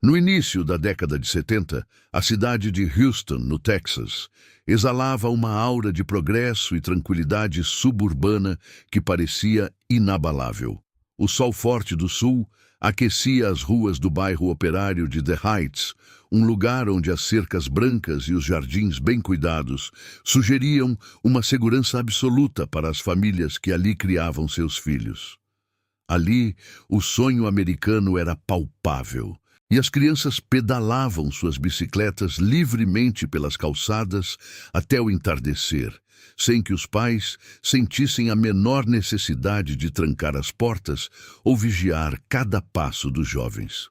No início da década de 70, a cidade de Houston, no Texas, exalava uma aura de progresso e tranquilidade suburbana que parecia inabalável. O sol forte do sul aquecia as ruas do bairro operário de The Heights, um lugar onde as cercas brancas e os jardins bem cuidados sugeriam uma segurança absoluta para as famílias que ali criavam seus filhos. Ali, o sonho americano era palpável, e as crianças pedalavam suas bicicletas livremente pelas calçadas até o entardecer, sem que os pais sentissem a menor necessidade de trancar as portas ou vigiar cada passo dos jovens.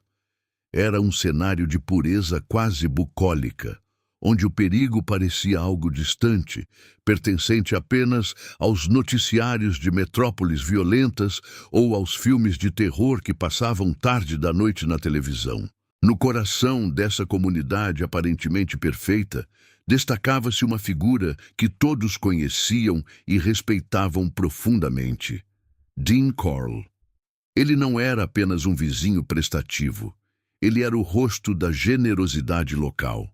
Era um cenário de pureza quase bucólica, onde o perigo parecia algo distante, pertencente apenas aos noticiários de metrópoles violentas ou aos filmes de terror que passavam tarde da noite na televisão. No coração dessa comunidade aparentemente perfeita, destacava-se uma figura que todos conheciam e respeitavam profundamente: Dean Corll. Ele não era apenas um vizinho prestativo, ele era o rosto da generosidade local.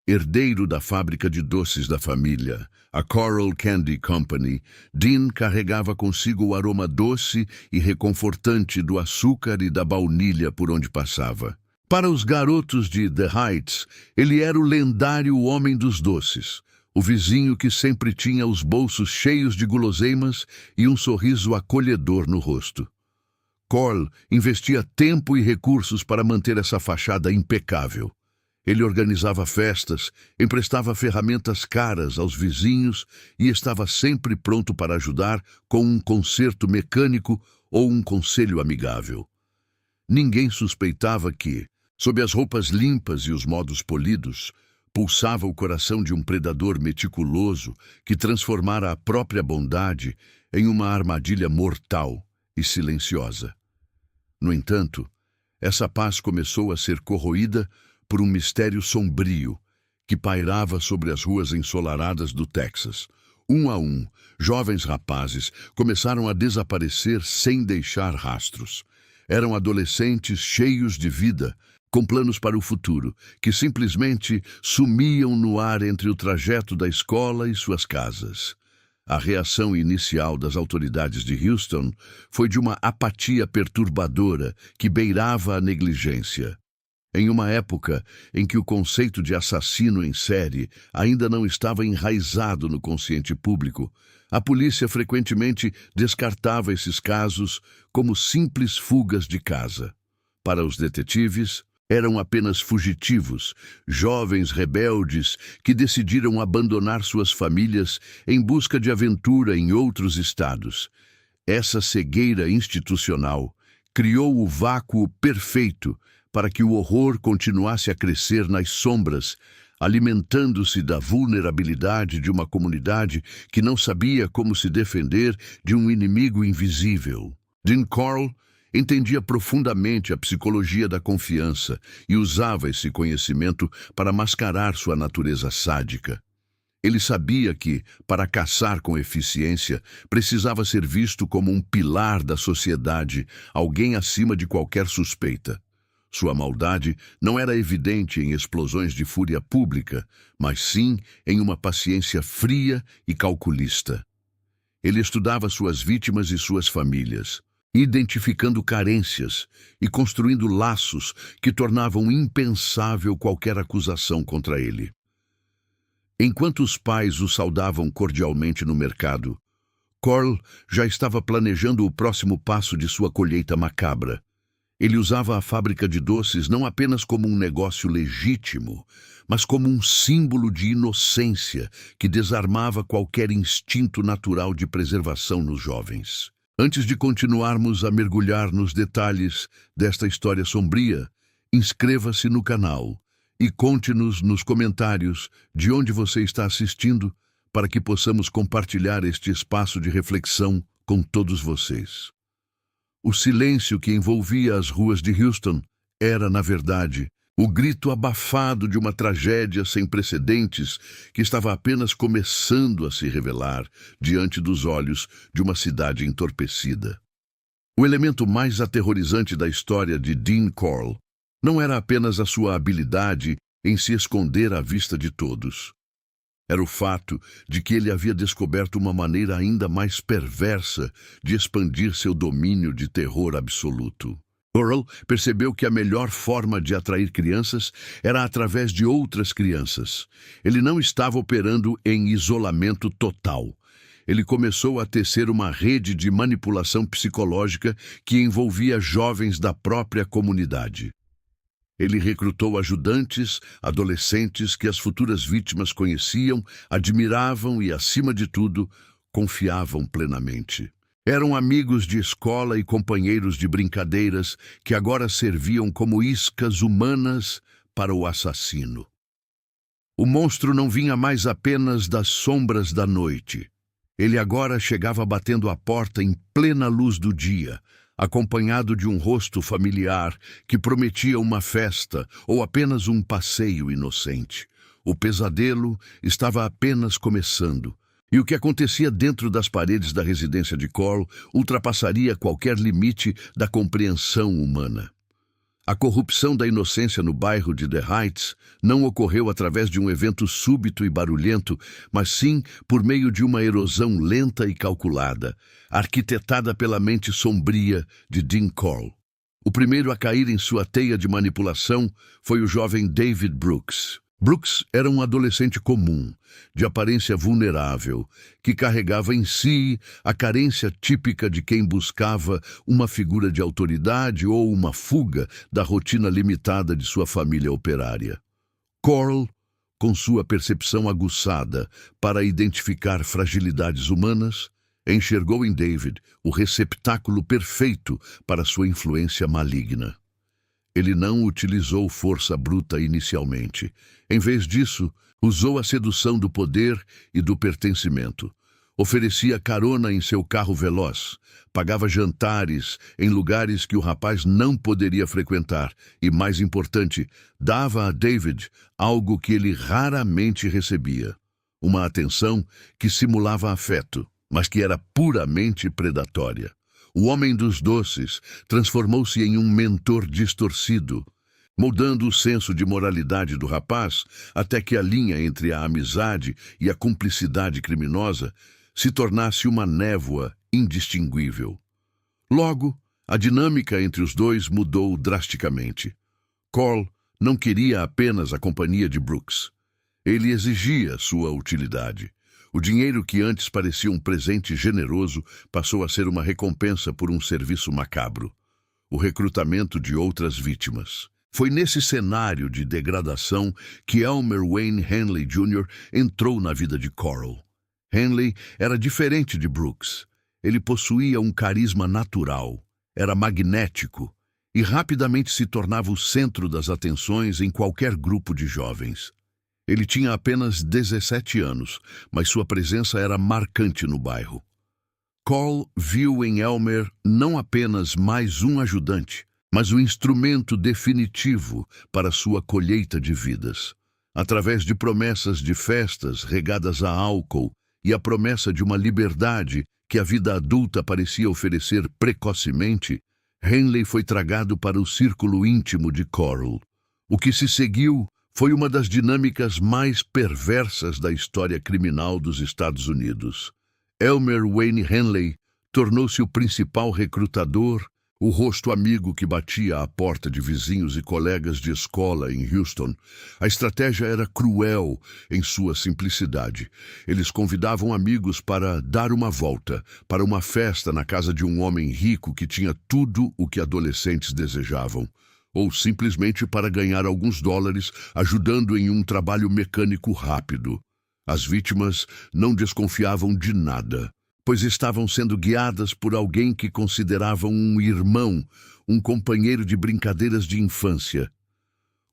Herdeiro da fábrica de doces da família, a Corll Candy Company, Dean carregava consigo o aroma doce e reconfortante do açúcar e da baunilha por onde passava. Para os garotos de The Heights, ele era o lendário homem dos doces, o vizinho que sempre tinha os bolsos cheios de guloseimas e um sorriso acolhedor no rosto. Corll investia tempo e recursos para manter essa fachada impecável. Ele organizava festas, emprestava ferramentas caras aos vizinhos e estava sempre pronto para ajudar com um conserto mecânico ou um conselho amigável. Ninguém suspeitava que, sob as roupas limpas e os modos polidos, pulsava o coração de um predador meticuloso que transformara a própria bondade em uma armadilha mortal e silenciosa. No entanto, essa paz começou a ser corroída por um mistério sombrio que pairava sobre as ruas ensolaradas do Texas. Um a um, jovens rapazes começaram a desaparecer sem deixar rastros. Eram adolescentes cheios de vida, com planos para o futuro, que simplesmente sumiam no ar entre o trajeto da escola e suas casas. A reação inicial das autoridades de Houston foi de uma apatia perturbadora que beirava a negligência. Em uma época em que o conceito de assassino em série ainda não estava enraizado no consciente público, a polícia frequentemente descartava esses casos como simples fugas de casa. Para os detetives, eram apenas fugitivos, jovens rebeldes que decidiram abandonar suas famílias em busca de aventura em outros estados. Essa cegueira institucional criou o vácuo perfeito para que o horror continuasse a crescer nas sombras, alimentando-se da vulnerabilidade de uma comunidade que não sabia como se defender de um inimigo invisível. Dean Corll entendia profundamente a psicologia da confiança e usava esse conhecimento para mascarar sua natureza sádica. Ele sabia que, para caçar com eficiência, precisava ser visto como um pilar da sociedade, alguém acima de qualquer suspeita. Sua maldade não era evidente em explosões de fúria pública, mas sim em uma paciência fria e calculista. Ele estudava suas vítimas e suas famílias, identificando carências e construindo laços que tornavam impensável qualquer acusação contra ele. Enquanto os pais o saudavam cordialmente no mercado, Corll já estava planejando o próximo passo de sua colheita macabra. Ele usava a fábrica de doces não apenas como um negócio legítimo, mas como um símbolo de inocência que desarmava qualquer instinto natural de preservação nos jovens. Antes de continuarmos a mergulhar nos detalhes desta história sombria, inscreva-se no canal e conte-nos nos comentários de onde você está assistindo para que possamos compartilhar este espaço de reflexão com todos vocês. O silêncio que envolvia as ruas de Houston era, na verdade, o grito abafado de uma tragédia sem precedentes que estava apenas começando a se revelar diante dos olhos de uma cidade entorpecida. O elemento mais aterrorizante da história de Dean Corll Não era apenas a sua habilidade em se esconder à vista de todos. Era o fato de que ele havia descoberto uma maneira ainda mais perversa de expandir seu domínio de terror absoluto. Coral percebeu que a melhor forma de atrair crianças era através de outras crianças. Ele não estava operando em isolamento total. Ele começou a tecer uma rede de manipulação psicológica que envolvia jovens da própria comunidade. Ele recrutou ajudantes, adolescentes que as futuras vítimas conheciam, admiravam e, acima de tudo, confiavam plenamente. Eram amigos de escola e companheiros de brincadeiras que agora serviam como iscas humanas para o assassino. O monstro não vinha mais apenas das sombras da noite. Ele agora chegava batendo a porta em plena luz do dia, acompanhado de um rosto familiar que prometia uma festa ou apenas um passeio inocente. O pesadelo estava apenas começando, e o que acontecia dentro das paredes da residência de Coral ultrapassaria qualquer limite da compreensão humana. A corrupção da inocência no bairro de The Heights não ocorreu através de um evento súbito e barulhento, mas sim por meio de uma erosão lenta e calculada, arquitetada pela mente sombria de Dean Coral. O primeiro a cair em sua teia de manipulação foi o jovem David Brooks. Brooks era um adolescente comum, de aparência vulnerável, que carregava em si a carência típica de quem buscava uma figura de autoridade ou uma fuga da rotina limitada de sua família operária. Coral, com sua percepção aguçada para identificar fragilidades humanas, enxergou em David o receptáculo perfeito para sua influência maligna. Ele não utilizou força bruta inicialmente. Em vez disso, usou a sedução do poder e do pertencimento. Oferecia carona em seu carro veloz, pagava jantares em lugares que o rapaz não poderia frequentar e, mais importante, dava a David algo que ele raramente recebia: uma atenção que simulava afeto, mas que era puramente predatória. O homem dos doces transformou-se em um mentor distorcido, moldando o senso de moralidade do rapaz até que a linha entre a amizade e a cumplicidade criminosa se tornasse uma névoa indistinguível. Logo, a dinâmica entre os dois mudou drasticamente. Coral não queria apenas a companhia de Brooks. Ele exigia sua utilidade. O dinheiro que antes parecia um presente generoso passou a ser uma recompensa por um serviço macabro: o recrutamento de outras vítimas. Foi nesse cenário de degradação que Elmer Wayne Hanley Jr. entrou na vida de Coral. Hanley era diferente de Brooks. Ele possuía um carisma natural, era magnético e rapidamente se tornava o centro das atenções em qualquer grupo de jovens. Ele tinha apenas 17 anos, mas sua presença era marcante no bairro. Coral viu em Elmer não apenas mais um ajudante, mas o instrumento definitivo para sua colheita de vidas. Através de promessas de festas regadas a álcool e a promessa de uma liberdade que a vida adulta parecia oferecer precocemente, Hanley foi tragado para o círculo íntimo de Coral. O que se seguiu foi uma das dinâmicas mais perversas da história criminal dos Estados Unidos. Elmer Wayne Hanley tornou-se o principal recrutador, o rosto amigo que batia à porta de vizinhos e colegas de escola em Houston. A estratégia era cruel em sua simplicidade. Eles convidavam amigos para dar uma volta, para uma festa na casa de um homem rico que tinha tudo o que adolescentes desejavam, ou simplesmente para ganhar alguns dólares ajudando em um trabalho mecânico rápido. As vítimas não desconfiavam de nada, pois estavam sendo guiadas por alguém que consideravam um irmão, um companheiro de brincadeiras de infância.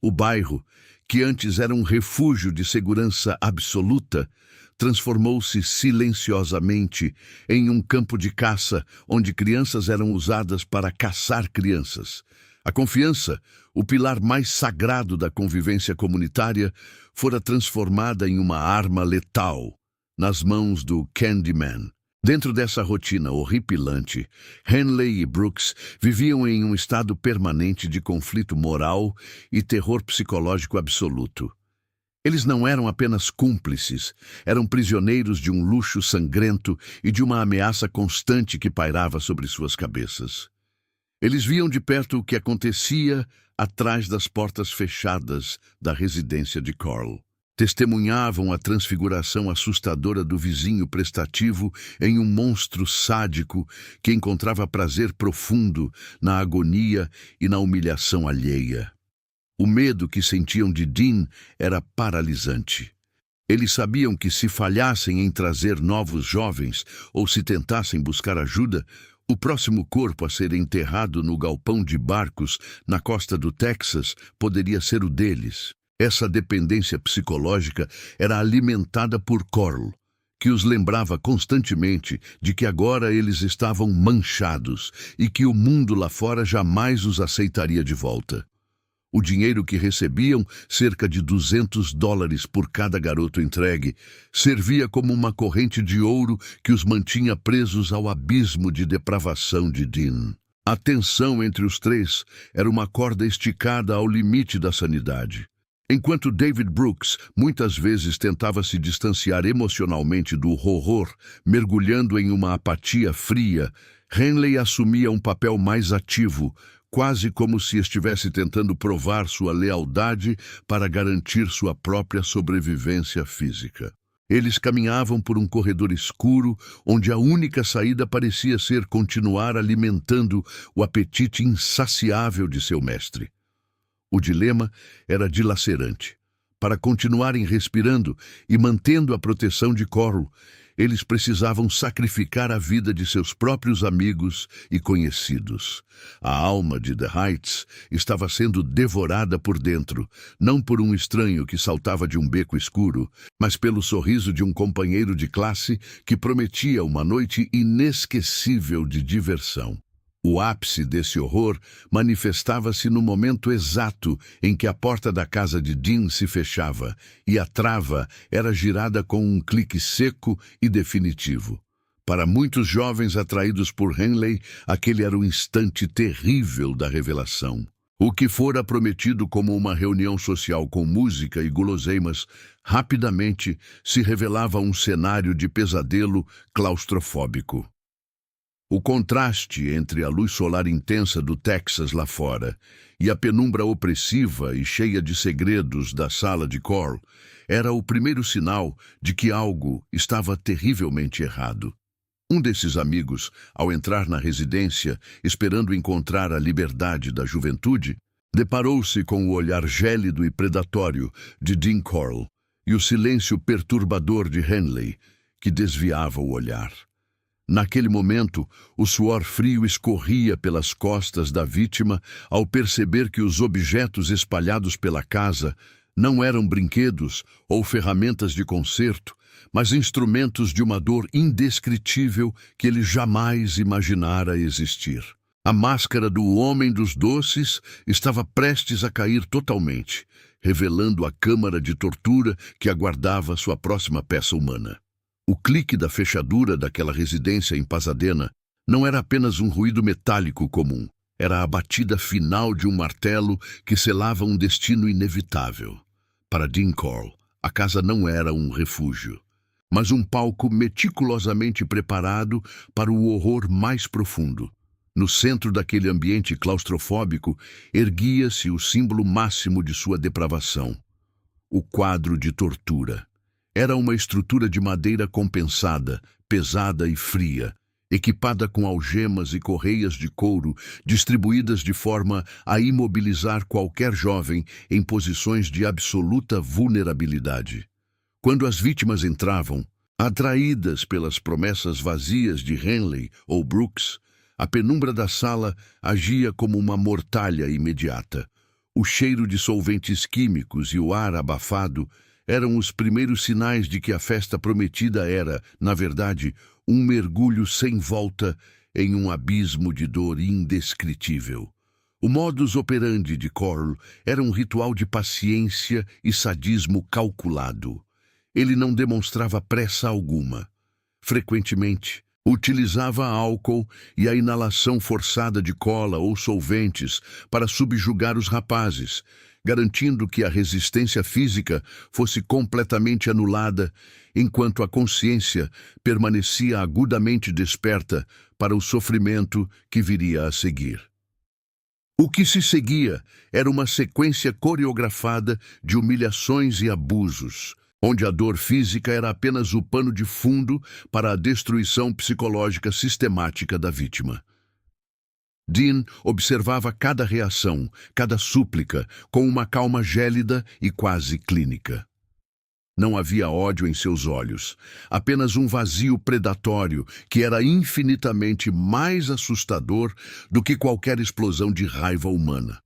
O bairro, que antes era um refúgio de segurança absoluta, transformou-se silenciosamente em um campo de caça onde crianças eram usadas para caçar crianças. A confiança, o pilar mais sagrado da convivência comunitária, fora transformada em uma arma letal nas mãos do Candyman. Dentro dessa rotina horripilante, Henley e Brooks viviam em um estado permanente de conflito moral e terror psicológico absoluto. Eles não eram apenas cúmplices, eram prisioneiros de um luxo sangrento e de uma ameaça constante que pairava sobre suas cabeças. Eles viam de perto o que acontecia atrás das portas fechadas da residência de Carl. Testemunhavam a transfiguração assustadora do vizinho prestativo em um monstro sádico que encontrava prazer profundo na agonia e na humilhação alheia. O medo que sentiam de Dean era paralisante. Eles sabiam que se falhassem em trazer novos jovens ou se tentassem buscar ajuda, o próximo corpo a ser enterrado no galpão de barcos na costa do Texas poderia ser o deles. Essa dependência psicológica era alimentada por Carl, que os lembrava constantemente de que agora eles estavam manchados e que o mundo lá fora jamais os aceitaria de volta. O dinheiro que recebiam, cerca de $200 por cada garoto entregue, servia como uma corrente de ouro que os mantinha presos ao abismo de depravação de Dean. A tensão entre os três era uma corda esticada ao limite da sanidade. Enquanto David Brooks muitas vezes tentava se distanciar emocionalmente do horror, mergulhando em uma apatia fria, Henley assumia um papel mais ativo, quase como se estivesse tentando provar sua lealdade para garantir sua própria sobrevivência física. Eles caminhavam por um corredor escuro, onde a única saída parecia ser continuar alimentando o apetite insaciável de seu mestre. O dilema era dilacerante. Para continuarem respirando e mantendo a proteção de Carl, eles precisavam sacrificar a vida de seus próprios amigos e conhecidos. A alma de The Heights estava sendo devorada por dentro, não por um estranho que saltava de um beco escuro, mas pelo sorriso de um companheiro de classe que prometia uma noite inesquecível de diversão. O ápice desse horror manifestava-se no momento exato em que a porta da casa de Dean se fechava e a trava era girada com um clique seco e definitivo. Para muitos jovens atraídos por Henley, aquele era o instante terrível da revelação. O que fora prometido como uma reunião social com música e guloseimas, rapidamente se revelava um cenário de pesadelo claustrofóbico. O contraste entre a luz solar intensa do Texas lá fora e a penumbra opressiva e cheia de segredos da sala de Carl era o primeiro sinal de que algo estava terrivelmente errado. Um desses amigos, ao entrar na residência, esperando encontrar a liberdade da juventude, deparou-se com o olhar gélido e predatório de Dean Carl e o silêncio perturbador de Henley, que desviava o olhar. Naquele momento, o suor frio escorria pelas costas da vítima ao perceber que os objetos espalhados pela casa não eram brinquedos ou ferramentas de conserto, mas instrumentos de uma dor indescritível que ele jamais imaginara existir. A máscara do homem dos doces estava prestes a cair totalmente, revelando a câmara de tortura que aguardava sua próxima peça humana. O clique da fechadura daquela residência em Pasadena não era apenas um ruído metálico comum, era a batida final de um martelo que selava um destino inevitável. Para Dean Carl, a casa não era um refúgio, mas um palco meticulosamente preparado para o horror mais profundo. No centro daquele ambiente claustrofóbico, erguia-se o símbolo máximo de sua depravação, o quadro de tortura. Era uma estrutura de madeira compensada, pesada e fria, equipada com algemas e correias de couro distribuídas de forma a imobilizar qualquer jovem em posições de absoluta vulnerabilidade. Quando as vítimas entravam, atraídas pelas promessas vazias de Henley ou Brooks, a penumbra da sala agia como uma mortalha imediata. O cheiro de solventes químicos e o ar abafado eram os primeiros sinais de que a festa prometida era, na verdade, um mergulho sem volta em um abismo de dor indescritível. O modus operandi de Carl era um ritual de paciência e sadismo calculado. Ele não demonstrava pressa alguma. Frequentemente, Utilizava álcool e a inalação forçada de cola ou solventes para subjugar os rapazes, garantindo que a resistência física fosse completamente anulada, enquanto a consciência permanecia agudamente desperta para o sofrimento que viria a seguir. O que se seguia era uma sequência coreografada de humilhações e abusos, onde a dor física era apenas o pano de fundo para a destruição psicológica sistemática da vítima. Dean observava cada reação, cada súplica, com uma calma gélida e quase clínica. Não havia ódio em seus olhos, apenas um vazio predatório que era infinitamente mais assustador do que qualquer explosão de raiva humana.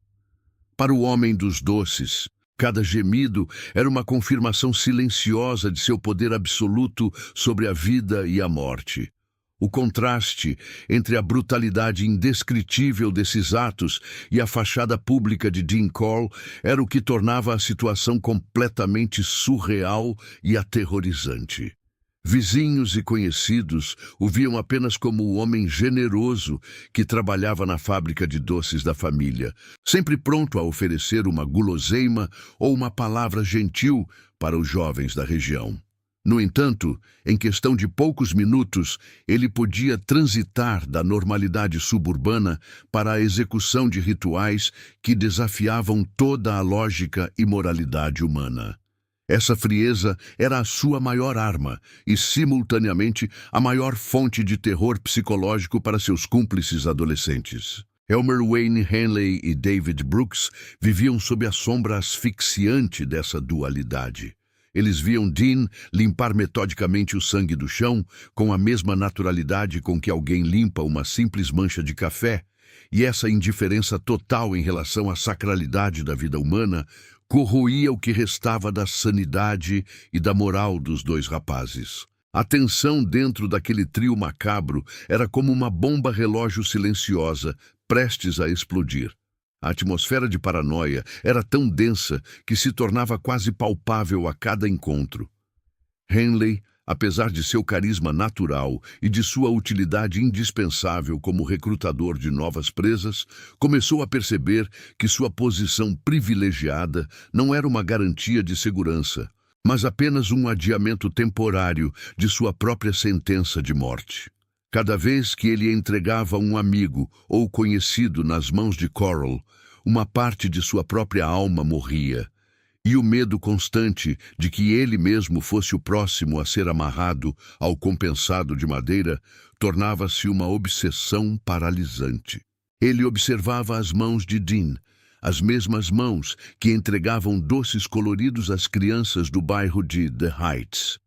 Para o homem dos doces, cada gemido era uma confirmação silenciosa de seu poder absoluto sobre a vida e a morte. O contraste entre a brutalidade indescritível desses atos e a fachada pública de Dean Corll era o que tornava a situação completamente surreal e aterrorizante. Vizinhos e conhecidos o viam apenas como o homem generoso que trabalhava na fábrica de doces da família, sempre pronto a oferecer uma guloseima ou uma palavra gentil para os jovens da região. No entanto, em questão de poucos minutos, ele podia transitar da normalidade suburbana para a execução de rituais que desafiavam toda a lógica e moralidade humana. Essa frieza era a sua maior arma e, simultaneamente, a maior fonte de terror psicológico para seus cúmplices adolescentes. Elmer Wayne Henley e David Brooks viviam sob a sombra asfixiante dessa dualidade. Eles viam Dean limpar metodicamente o sangue do chão com a mesma naturalidade com que alguém limpa uma simples mancha de café, e essa indiferença total em relação à sacralidade da vida humana corroía o que restava da sanidade e da moral dos dois rapazes. A tensão dentro daquele trio macabro era como uma bomba relógio silenciosa, prestes a explodir. A atmosfera de paranoia era tão densa que se tornava quase palpável a cada encontro. Henley, apesar de seu carisma natural e de sua utilidade indispensável como recrutador de novas presas, começou a perceber que sua posição privilegiada não era uma garantia de segurança, mas apenas um adiamento temporário de sua própria sentença de morte. Cada vez que ele entregava um amigo ou conhecido nas mãos de Corll, uma parte de sua própria alma morria, e o medo constante de que ele mesmo fosse o próximo a ser amarrado ao compensado de madeira tornava-se uma obsessão paralisante. Ele observava as mãos de Dean, as mesmas mãos que entregavam doces coloridos às crianças do bairro de The Heights,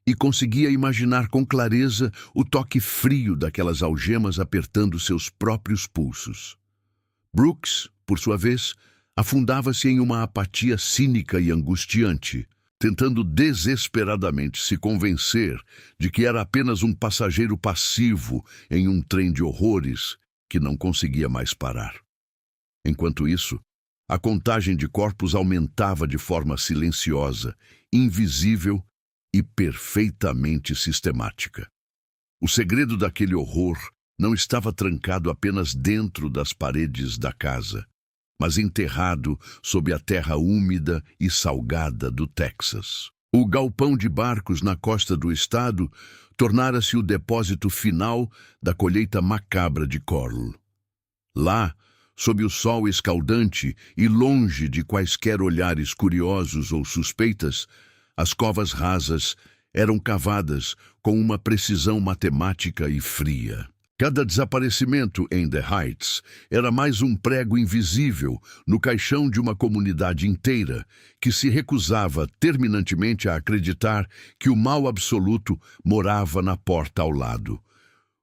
e conseguia imaginar com clareza o toque frio daquelas algemas apertando seus próprios pulsos. Brooks, por sua vez, afundava-se em uma apatia cínica e angustiante, tentando desesperadamente se convencer de que era apenas um passageiro passivo em um trem de horrores que não conseguia mais parar. Enquanto isso, a contagem de corpos aumentava de forma silenciosa, invisível e perfeitamente sistemática. O segredo daquele horror não estava trancado apenas dentro das paredes da casa, mas enterrado sob a terra úmida e salgada do Texas. O galpão de barcos na costa do estado tornara-se o depósito final da colheita macabra de Corll. Lá, sob o sol escaldante e longe de quaisquer olhares curiosos ou suspeitas, as covas rasas eram cavadas com uma precisão matemática e fria. Cada desaparecimento em The Heights era mais um prego invisível no caixão de uma comunidade inteira que se recusava terminantemente a acreditar que o mal absoluto morava na porta ao lado.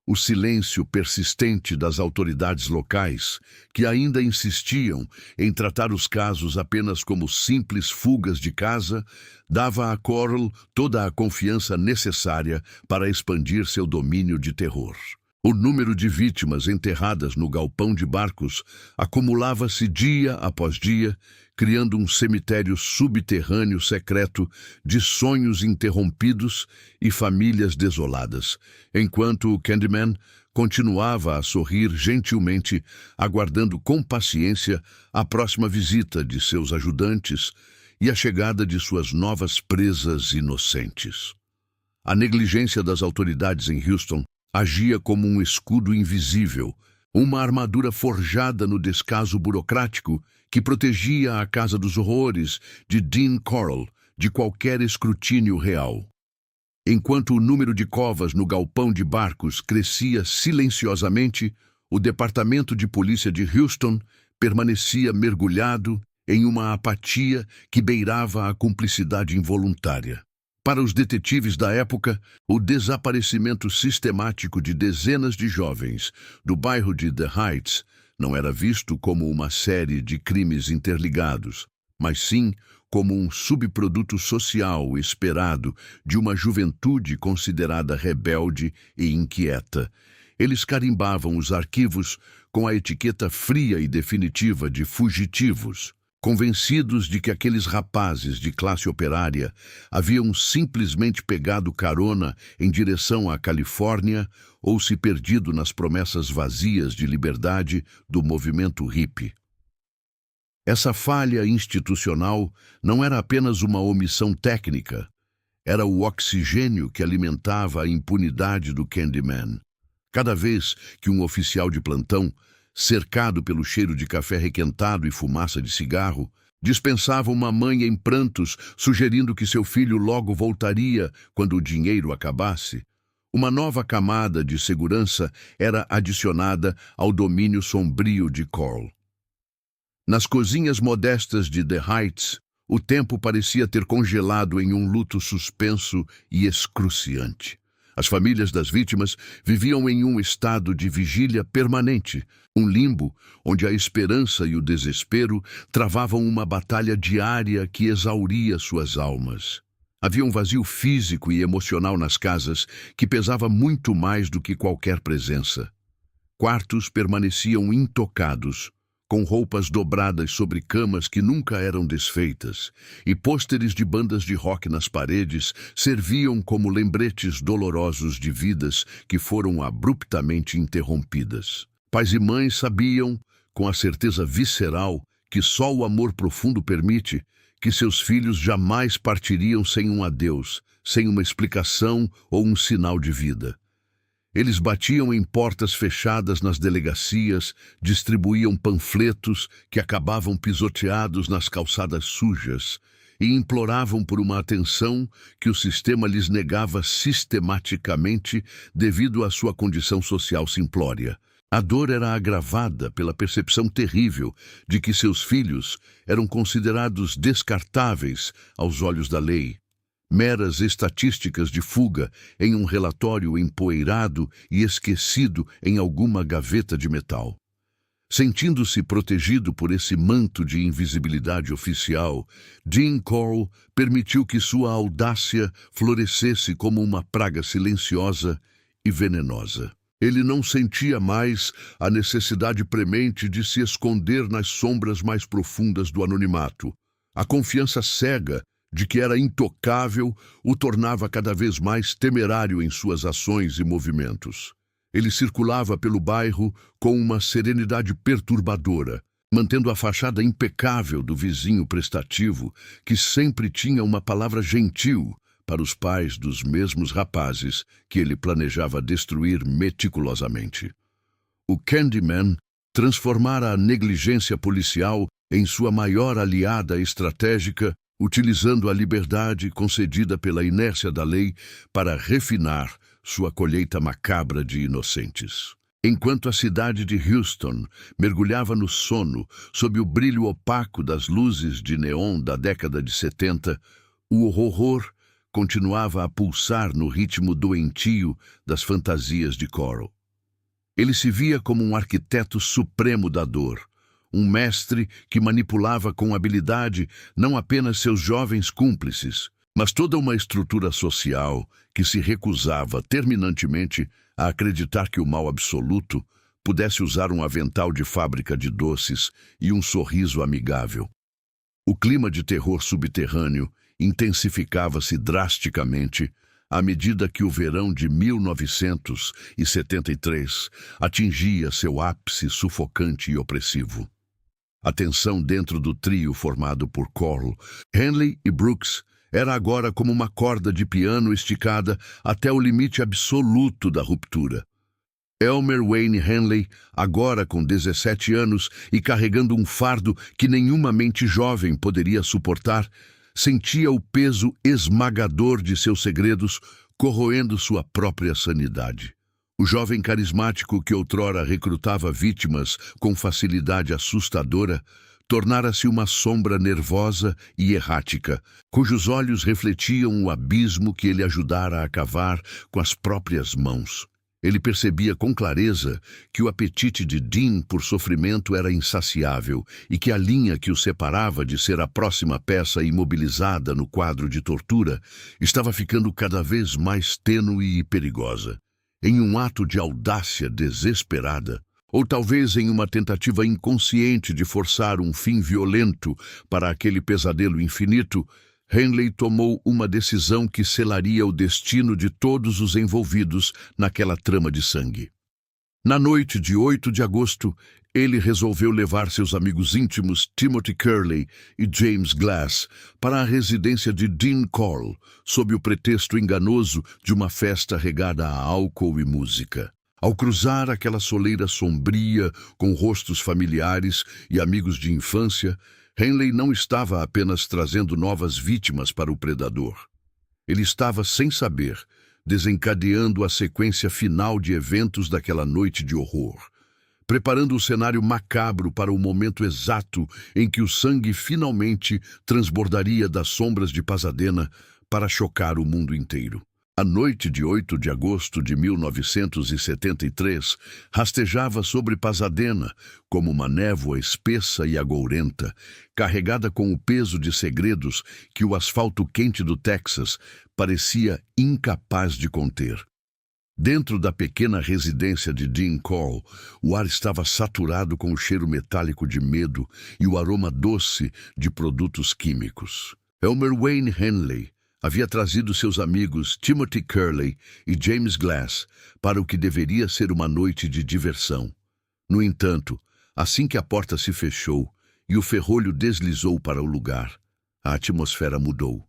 O silêncio persistente das autoridades locais, que ainda insistiam em tratar os casos apenas como simples fugas de casa, dava a Corll toda a confiança necessária para expandir seu domínio de terror. O número de vítimas enterradas no galpão de barcos acumulava-se dia após dia, criando um cemitério subterrâneo secreto de sonhos interrompidos e famílias desoladas, enquanto o Candyman continuava a sorrir gentilmente, aguardando com paciência a próxima visita de seus ajudantes e a chegada de suas novas presas inocentes. A negligência das autoridades em Houston agia como um escudo invisível, uma armadura forjada no descaso burocrático que protegia a Casa dos Horrores de Dean Corll de qualquer escrutínio real. Enquanto o número de covas no galpão de barcos crescia silenciosamente, o Departamento de Polícia de Houston permanecia mergulhado em uma apatia que beirava a cumplicidade involuntária. Para os detetives da época, o desaparecimento sistemático de dezenas de jovens do bairro de The Heights não era visto como uma série de crimes interligados, mas sim como um subproduto social esperado de uma juventude considerada rebelde e inquieta. Eles carimbavam os arquivos com a etiqueta fria e definitiva de fugitivos, convencidos de que aqueles rapazes de classe operária haviam simplesmente pegado carona em direção à Califórnia ou se perdido nas promessas vazias de liberdade do movimento hippie. Essa falha institucional não era apenas uma omissão técnica, era o oxigênio que alimentava a impunidade do Candyman. Cada vez que um oficial de plantão, cercado pelo cheiro de café requentado e fumaça de cigarro, dispensava uma mãe em prantos, sugerindo que seu filho logo voltaria quando o dinheiro acabasse, uma nova camada de segurança era adicionada ao domínio sombrio de Corll. Nas cozinhas modestas de The Heights, o tempo parecia ter congelado em um luto suspenso e excruciante. As famílias das vítimas viviam em um estado de vigília permanente, um limbo onde a esperança e o desespero travavam uma batalha diária que exauria suas almas. Havia um vazio físico e emocional nas casas que pesava muito mais do que qualquer presença. Quartos permaneciam intocados, com roupas dobradas sobre camas que nunca eram desfeitas, e pôsteres de bandas de rock nas paredes serviam como lembretes dolorosos de vidas que foram abruptamente interrompidas. Pais e mães sabiam, com a certeza visceral que só o amor profundo permite, que seus filhos jamais partiriam sem um adeus, sem uma explicação ou um sinal de vida. Eles batiam em portas fechadas nas delegacias, distribuíam panfletos que acabavam pisoteados nas calçadas sujas e imploravam por uma atenção que o sistema lhes negava sistematicamente devido à sua condição social simplória. A dor era agravada pela percepção terrível de que seus filhos eram considerados descartáveis aos olhos da lei. Meras estatísticas de fuga em um relatório empoeirado e esquecido em alguma gaveta de metal. Sentindo-se protegido por esse manto de invisibilidade oficial, Dean Corll permitiu que sua audácia florescesse como uma praga silenciosa e venenosa. Ele não sentia mais a necessidade premente de se esconder nas sombras mais profundas do anonimato. A confiança cega de que era intocável o tornava cada vez mais temerário em suas ações e movimentos. Ele circulava pelo bairro com uma serenidade perturbadora, mantendo a fachada impecável do vizinho prestativo, que sempre tinha uma palavra gentil para os pais dos mesmos rapazes que ele planejava destruir meticulosamente. O Candyman transformara a negligência policial em sua maior aliada estratégica, utilizando a liberdade concedida pela inércia da lei para refinar sua colheita macabra de inocentes. Enquanto a cidade de Houston mergulhava no sono sob o brilho opaco das luzes de neon da década de 70, o horror continuava a pulsar no ritmo doentio das fantasias de Corll. Ele se via como um arquiteto supremo da dor, um mestre que manipulava com habilidade não apenas seus jovens cúmplices, mas toda uma estrutura social que se recusava terminantemente a acreditar que o mal absoluto pudesse usar um avental de fábrica de doces e um sorriso amigável. O clima de terror subterrâneo intensificava-se drasticamente à medida que o verão de 1973 atingia seu ápice sufocante e opressivo. A tensão dentro do trio formado por Cole, Henley e Brooks era agora como uma corda de piano esticada até o limite absoluto da ruptura. Elmer Wayne Henley, agora com 17 anos e carregando um fardo que nenhuma mente jovem poderia suportar, sentia o peso esmagador de seus segredos corroendo sua própria sanidade. O jovem carismático que outrora recrutava vítimas com facilidade assustadora tornara-se uma sombra nervosa e errática, cujos olhos refletiam o abismo que ele ajudara a cavar com as próprias mãos. Ele percebia com clareza que o apetite de Dean por sofrimento era insaciável e que a linha que o separava de ser a próxima peça imobilizada no quadro de tortura estava ficando cada vez mais tênue e perigosa. Em um ato de audácia desesperada, ou talvez em uma tentativa inconsciente de forçar um fim violento para aquele pesadelo infinito, Henley tomou uma decisão que selaria o destino de todos os envolvidos naquela trama de sangue. Na noite de 8 de agosto, ele resolveu levar seus amigos íntimos Timothy Curley e James Glass para a residência de Dean Cole, sob o pretexto enganoso de uma festa regada a álcool e música. Ao cruzar aquela soleira sombria com rostos familiares e amigos de infância, Henley não estava apenas trazendo novas vítimas para o predador. Ele estava, sem saber, desencadeando a sequência final de eventos daquela noite de horror, preparando o cenário macabro para o momento exato em que o sangue finalmente transbordaria das sombras de Pasadena para chocar o mundo inteiro. A noite de 8 de agosto de 1973 rastejava sobre Pasadena como uma névoa espessa e agourenta, carregada com o peso de segredos que o asfalto quente do Texas parecia incapaz de conter. Dentro da pequena residência de Dean Cole, o ar estava saturado com o cheiro metálico de medo e o aroma doce de produtos químicos. Elmer Wayne Henley havia trazido seus amigos Timothy Curley e James Glass para o que deveria ser uma noite de diversão. No entanto, assim que a porta se fechou e o ferrolho deslizou para o lugar, a atmosfera mudou.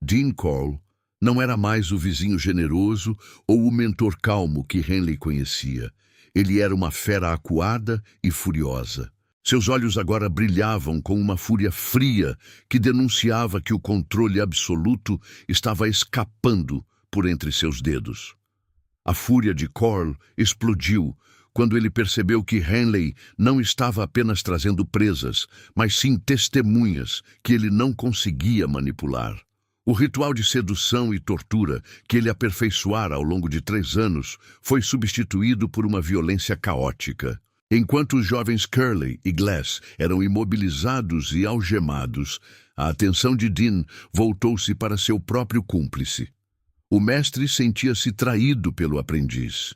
Dean Cole não era mais o vizinho generoso ou o mentor calmo que Henley conhecia. Ele era uma fera acuada e furiosa. Seus olhos agora brilhavam com uma fúria fria que denunciava que o controle absoluto estava escapando por entre seus dedos. A fúria de Cole explodiu quando ele percebeu que Henley não estava apenas trazendo presas, mas sim testemunhas que ele não conseguia manipular. O ritual de sedução e tortura que ele aperfeiçoara ao longo de 3 anos foi substituído por uma violência caótica. Enquanto os jovens Curley e Glass eram imobilizados e algemados, a atenção de Dean voltou-se para seu próprio cúmplice. O mestre sentia-se traído pelo aprendiz.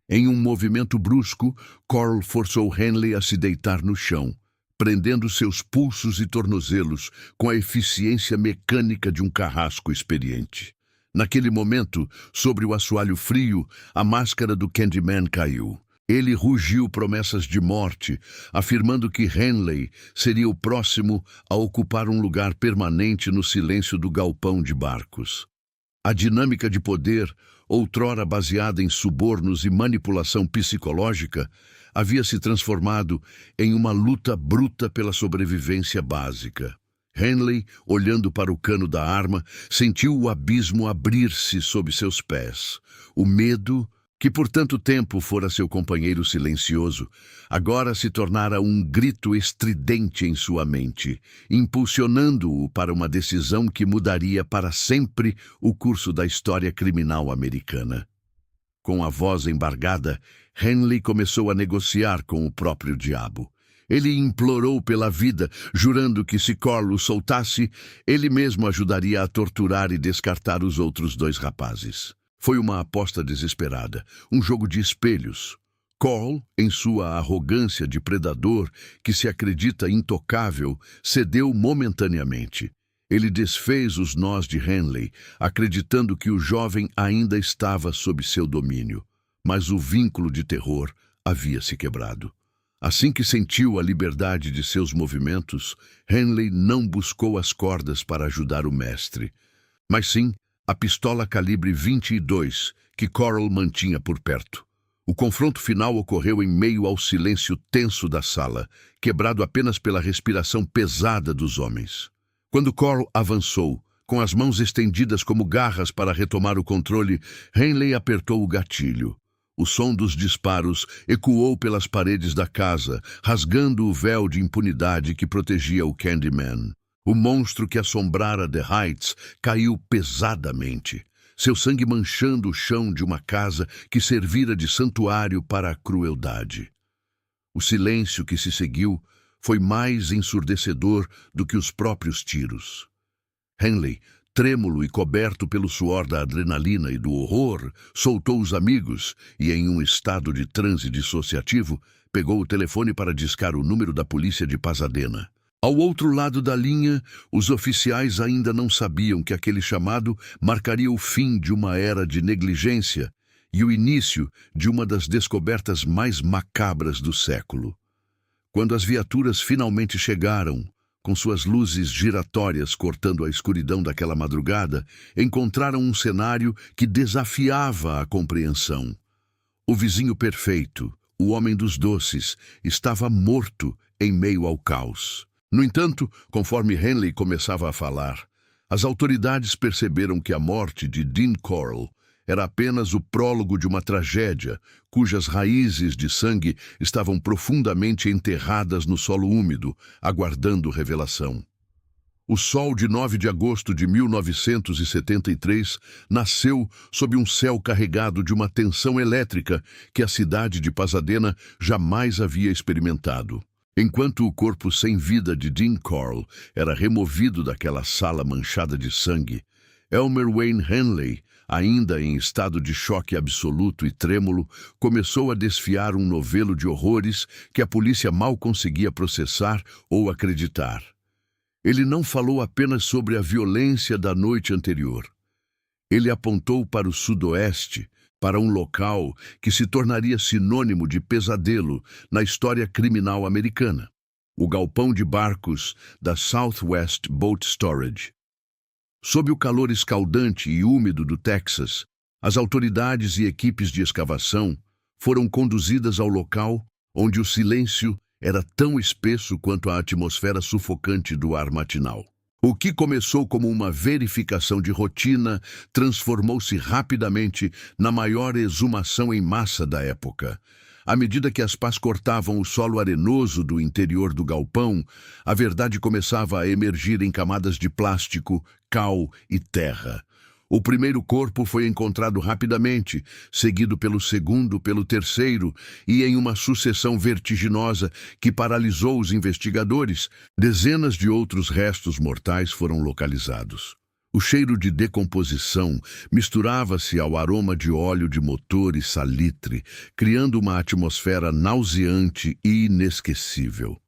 Em um movimento brusco, Cole forçou Henley a se deitar no chão, prendendo seus pulsos e tornozelos com a eficiência mecânica de um carrasco experiente. Naquele momento, sobre o assoalho frio, a máscara do Candyman caiu. Ele rugiu promessas de morte, afirmando que Henley seria o próximo a ocupar um lugar permanente no silêncio do galpão de barcos. A dinâmica de poder, outrora baseada em subornos e manipulação psicológica, havia se transformado em uma luta bruta pela sobrevivência básica. Henley, olhando para o cano da arma, sentiu o abismo abrir-se sob seus pés. O medo, que por tanto tempo fora seu companheiro silencioso, agora se tornara um grito estridente em sua mente, impulsionando-o para uma decisão que mudaria para sempre o curso da história criminal americana. Com a voz embargada, Henley começou a negociar com o próprio diabo. Ele implorou pela vida, jurando que se Cole o soltasse, ele mesmo ajudaria a torturar e descartar os outros 2 rapazes. Foi uma aposta desesperada, um jogo de espelhos. Carl, em sua arrogância de predador que se acredita intocável, cedeu momentaneamente. Ele desfez os nós de Henley, acreditando que o jovem ainda estava sob seu domínio, mas o vínculo de terror havia se quebrado. Assim que sentiu a liberdade de seus movimentos, Henley não buscou as cordas para ajudar o mestre, mas sim a pistola calibre 22 que Carl mantinha por perto. O confronto final ocorreu em meio ao silêncio tenso da sala, quebrado apenas pela respiração pesada dos homens. Quando Carl avançou, com as mãos estendidas como garras para retomar o controle, Henley apertou o gatilho. O som dos disparos ecoou pelas paredes da casa, rasgando o véu de impunidade que protegia o Candyman. O monstro que assombrara The Heights caiu pesadamente, seu sangue manchando o chão de uma casa que servira de santuário para a crueldade. O silêncio que se seguiu foi mais ensurdecedor do que os próprios tiros. Henley, trêmulo e coberto pelo suor da adrenalina e do horror, soltou os amigos e, em um estado de transe dissociativo, pegou o telefone para discar o número da polícia de Pasadena. Ao outro lado da linha, os oficiais ainda não sabiam que aquele chamado marcaria o fim de uma era de negligência e o início de uma das descobertas mais macabras do século. Quando as viaturas finalmente chegaram, com suas luzes giratórias cortando a escuridão daquela madrugada, encontraram um cenário que desafiava a compreensão. O vizinho perfeito, o homem dos doces, estava morto em meio ao caos. No entanto, conforme Henley começava a falar, as autoridades perceberam que a morte de Dean Carl era apenas o prólogo de uma tragédia cujas raízes de sangue estavam profundamente enterradas no solo úmido, aguardando revelação. O sol de 9 de agosto de 1973 nasceu sob um céu carregado de uma tensão elétrica que a cidade de Pasadena jamais havia experimentado. Enquanto o corpo sem vida de Dean Carl era removido daquela sala manchada de sangue, Elmer Wayne Henley, ainda em estado de choque absoluto e trêmulo, começou a desfiar um novelo de horrores que a polícia mal conseguia processar ou acreditar. Ele não falou apenas sobre a violência da noite anterior. Ele apontou para o sudoeste, para um local que se tornaria sinônimo de pesadelo na história criminal americana: o galpão de barcos da Southwest Boat Storage. Sob o calor escaldante e úmido do Texas, as autoridades e equipes de escavação foram conduzidas ao local onde o silêncio era tão espesso quanto a atmosfera sufocante do ar matinal. O que começou como uma verificação de rotina transformou-se rapidamente na maior exumação em massa da época. À medida que as pás cortavam o solo arenoso do interior do galpão, a verdade começava a emergir em camadas de plástico, cal e terra. O primeiro corpo foi encontrado rapidamente, seguido pelo segundo, pelo terceiro, e em uma sucessão vertiginosa que paralisou os investigadores, dezenas de outros restos mortais foram localizados. O cheiro de decomposição misturava-se ao aroma de óleo de motor e salitre, criando uma atmosfera nauseante e inesquecível.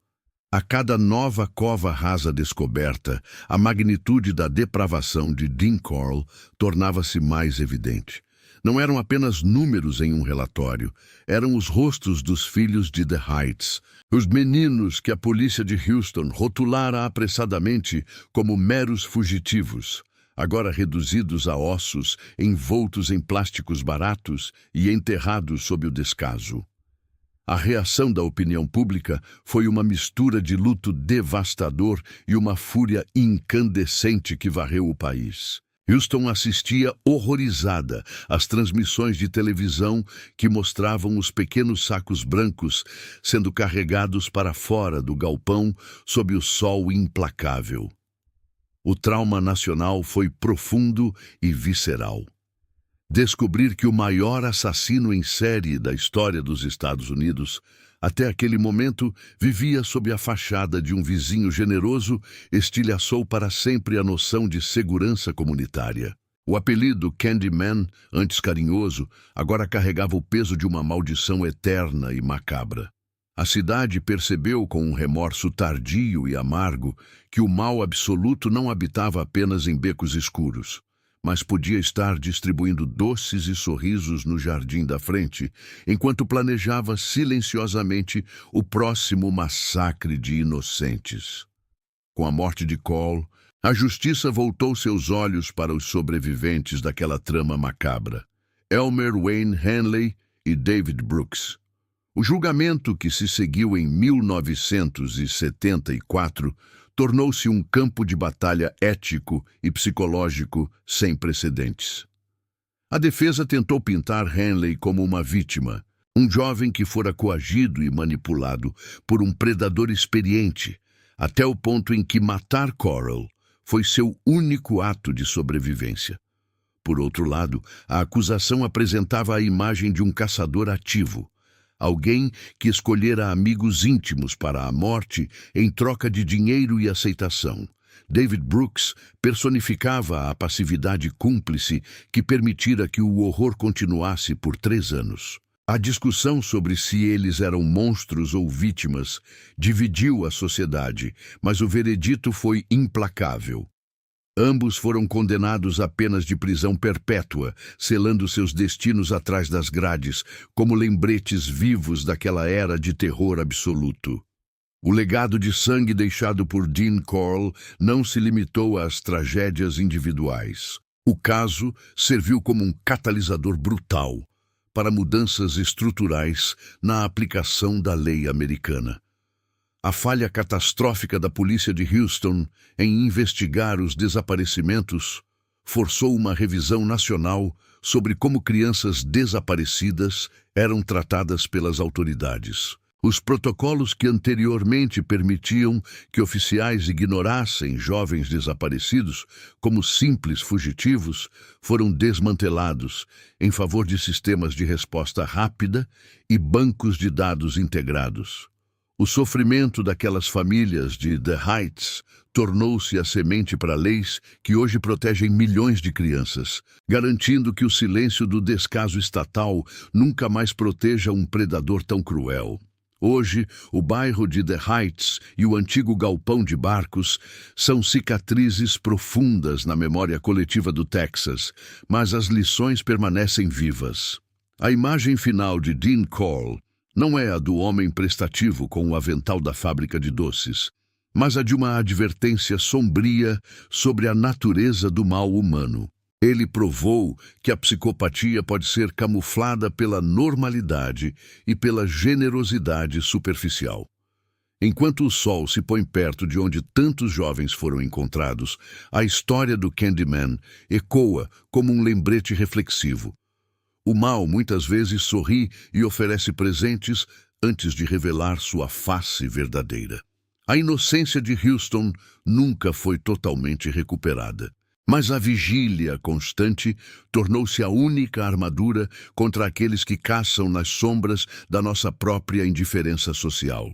A cada nova cova rasa descoberta, a magnitude da depravação de Dean Carl tornava-se mais evidente. Não eram apenas números em um relatório, eram os rostos dos filhos de The Heights, os meninos que a polícia de Houston rotulara apressadamente como meros fugitivos, agora reduzidos a ossos, envoltos em plásticos baratos e enterrados sob o descaso. A reação da opinião pública foi uma mistura de luto devastador e uma fúria incandescente que varreu o país. Houston assistia horrorizada às transmissões de televisão que mostravam os pequenos sacos brancos sendo carregados para fora do galpão sob o sol implacável. O trauma nacional foi profundo e visceral. Descobrir que o maior assassino em série da história dos Estados Unidos, até aquele momento, vivia sob a fachada de um vizinho generoso, estilhaçou para sempre a noção de segurança comunitária. O apelido Candyman, antes carinhoso, agora carregava o peso de uma maldição eterna e macabra. A cidade percebeu com um remorso tardio e amargo que o mal absoluto não habitava apenas em becos escuros, mas podia estar distribuindo doces e sorrisos no jardim da frente, enquanto planejava silenciosamente o próximo massacre de inocentes. Com a morte de Cole, a justiça voltou seus olhos para os sobreviventes daquela trama macabra, Elmer Wayne Hanley e David Brooks. O julgamento que se seguiu em 1974 tornou-se um campo de batalha ético e psicológico sem precedentes. A defesa tentou pintar Hanley como uma vítima, um jovem que fora coagido e manipulado por um predador experiente, até o ponto em que matar Coral foi seu único ato de sobrevivência. Por outro lado, a acusação apresentava a imagem de um caçador ativo, alguém que escolhera amigos íntimos para a morte em troca de dinheiro e aceitação. David Brooks personificava a passividade cúmplice que permitira que o horror continuasse por 3 anos. A discussão sobre se eles eram monstros ou vítimas dividiu a sociedade, mas o veredito foi implacável. Ambos foram condenados a penas de prisão perpétua, selando seus destinos atrás das grades, como lembretes vivos daquela era de terror absoluto. O legado de sangue deixado por Dean Corll não se limitou às tragédias individuais. O caso serviu como um catalisador brutal para mudanças estruturais na aplicação da lei americana. A falha catastrófica da polícia de Houston em investigar os desaparecimentos forçou uma revisão nacional sobre como crianças desaparecidas eram tratadas pelas autoridades. Os protocolos que anteriormente permitiam que oficiais ignorassem jovens desaparecidos como simples fugitivos foram desmantelados em favor de sistemas de resposta rápida e bancos de dados integrados. O sofrimento daquelas famílias de The Heights tornou-se a semente para leis que hoje protegem milhões de crianças, garantindo que o silêncio do descaso estatal nunca mais proteja um predador tão cruel. Hoje, o bairro de The Heights e o antigo galpão de barcos são cicatrizes profundas na memória coletiva do Texas, mas as lições permanecem vivas. A imagem final de Dean Corll não é a do homem prestativo com o avental da fábrica de doces, mas a de uma advertência sombria sobre a natureza do mal humano. Ele provou que a psicopatia pode ser camuflada pela normalidade e pela generosidade superficial. Enquanto o sol se põe perto de onde tantos jovens foram encontrados, a história do Candyman ecoa como um lembrete reflexivo. O mal muitas vezes sorri e oferece presentes antes de revelar sua face verdadeira. A inocência de Houston nunca foi totalmente recuperada, mas a vigília constante tornou-se a única armadura contra aqueles que caçam nas sombras da nossa própria indiferença social.